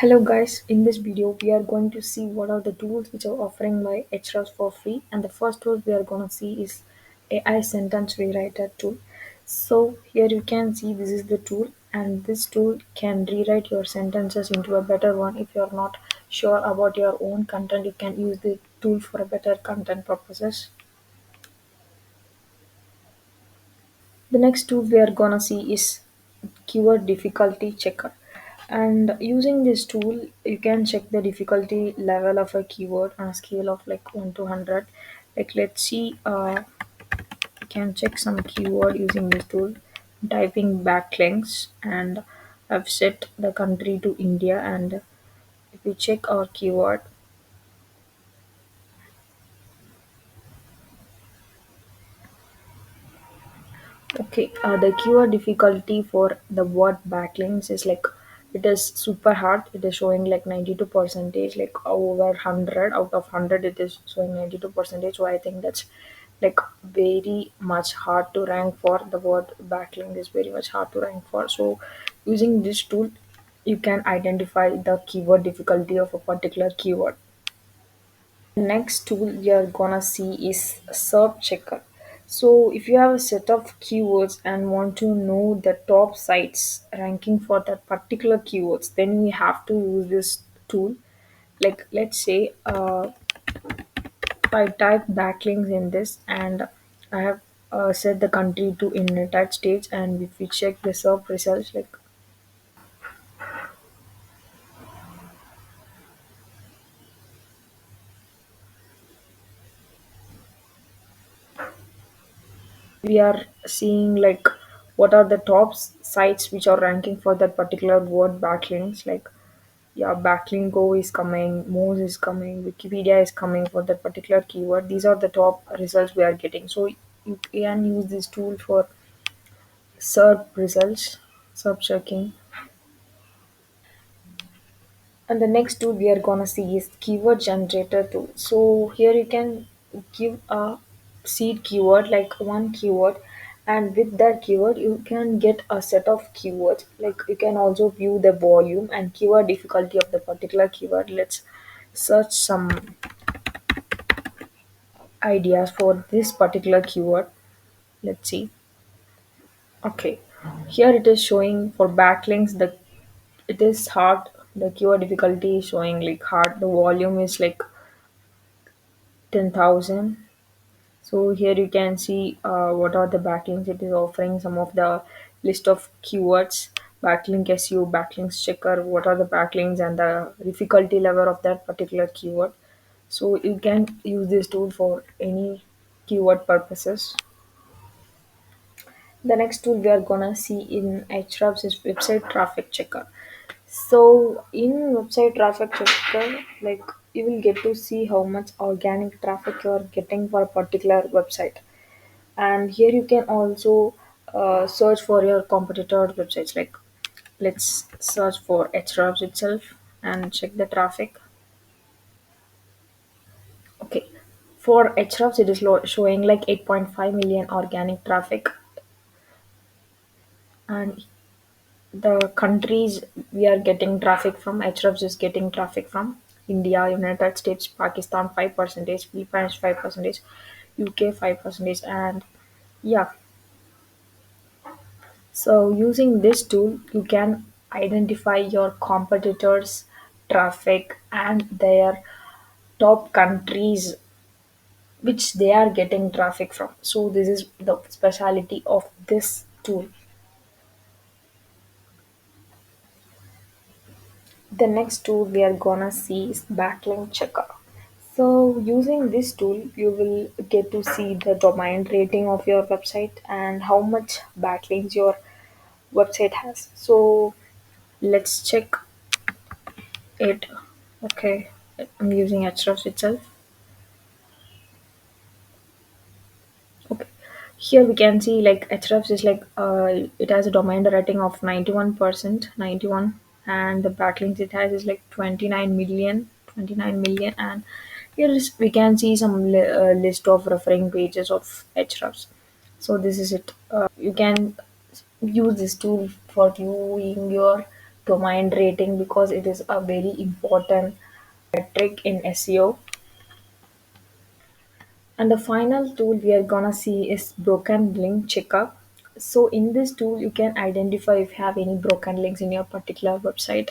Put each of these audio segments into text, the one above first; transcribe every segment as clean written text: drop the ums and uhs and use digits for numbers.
Hello guys, in this video we are going to see what are the tools which are offering by Ahrefs for free, and the first tool we are going to see is AI sentence rewriter tool. So here you can see this is the tool, and this tool can rewrite your sentences into a better one. If you are not sure about your own content, you can use the tool for a better content purposes. The next tool we are gonna see is keyword difficulty checker. And using this tool, you can check the difficulty level of a keyword on a scale of like 1 to 100. Like let's see, you can check some keyword using this tool. Typing backlinks, and I've set the country to India. And if we check our keyword, okay, the keyword difficulty for the word backlinks is like it is super hard. It is showing like 92 percentage, like over 100 out of 100. It is showing 92 percentage. So I think that's like very much hard to rank for. The word backlink is very much hard to rank for. So using this tool, you can identify the keyword difficulty of a particular keyword. Next tool you're gonna see is search checker. So if you have a set of keywords and want to know the top sites ranking for that particular keywords, then we have to use this tool. Like let's say if I type backlinks in this, and I have set the country to in United States, and if we check the search results, like we are seeing like what are the top sites which are ranking for that particular word backlinks. Like yeah, backlinko is coming, moz is coming, wikipedia is coming for that particular keyword. These are the top results we are getting. So you can use this tool for search results, search checking. And the next tool we are gonna see is keyword generator tool. So here you can give a seed keyword, like one keyword, and with that keyword you can get a set of keywords. Like you can also view the volume and keyword difficulty of the particular keyword. Let's search some ideas for this particular keyword. Let's see. Okay, here it is showing for backlinks the it is hard. The keyword difficulty is showing like hard. The volume is like 10,000. So here you can see what are the backlinks it is offering, some of the list of keywords, backlink SEO, backlinks checker, what are the backlinks and the difficulty level of that particular keyword. So you can use this tool for any keyword purposes. The next tool we are gonna see in Ahrefs is website traffic checker. So in website traffic checker, like you will get to see how much organic traffic you are getting for a particular website. And here you can also search for your competitor websites. Like let's search for Ahrefs itself and check the traffic. Okay, for Ahrefs it is showing like 8.5 million organic traffic, and the countries we are getting traffic from, Ahrefs is getting traffic from India, United States, Pakistan 5%, Philippines 5%, UK 5%, and yeah. So using this tool, you can identify your competitors' traffic and their top countries which they are getting traffic from. So this is the speciality of this tool. The next tool we are gonna see is backlink checker. So using this tool, you will get to see the domain rating of your website and how much backlinks your website has. So let's check it. Okay, I'm using Ahrefs itself. Okay, here we can see like Ahrefs is like it has a domain rating of 91%, 91, and the backlinks it has is like 29 million. And here is we can see some list of referring pages of Ahrefs. So this is it. You can use this tool for viewing your domain rating because it is a very important metric in SEO. And the final tool we are gonna see is broken link checkup. So in this tool, you can identify if you have any broken links in your particular website.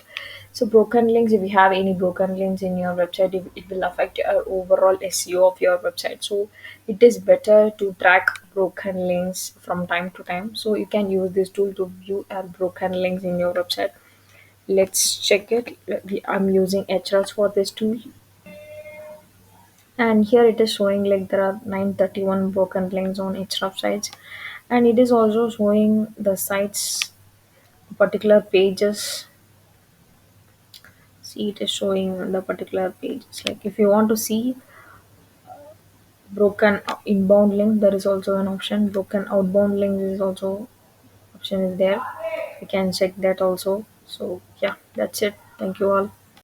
So broken links, if you have any broken links in your website, it will affect your overall SEO of your website. So it is better to track broken links from time to time. So you can use this tool to view your broken links in your website. Let's check it. I'm using Ahrefs for this tool. And here it is showing like there are 931 broken links on each of sites, and it is also showing the sites particular pages. See, it is showing the particular pages. Like if you want to see broken inbound link, there is also an option. Broken outbound link is also option is there. You can check that also. So yeah, that's it. Thank you all.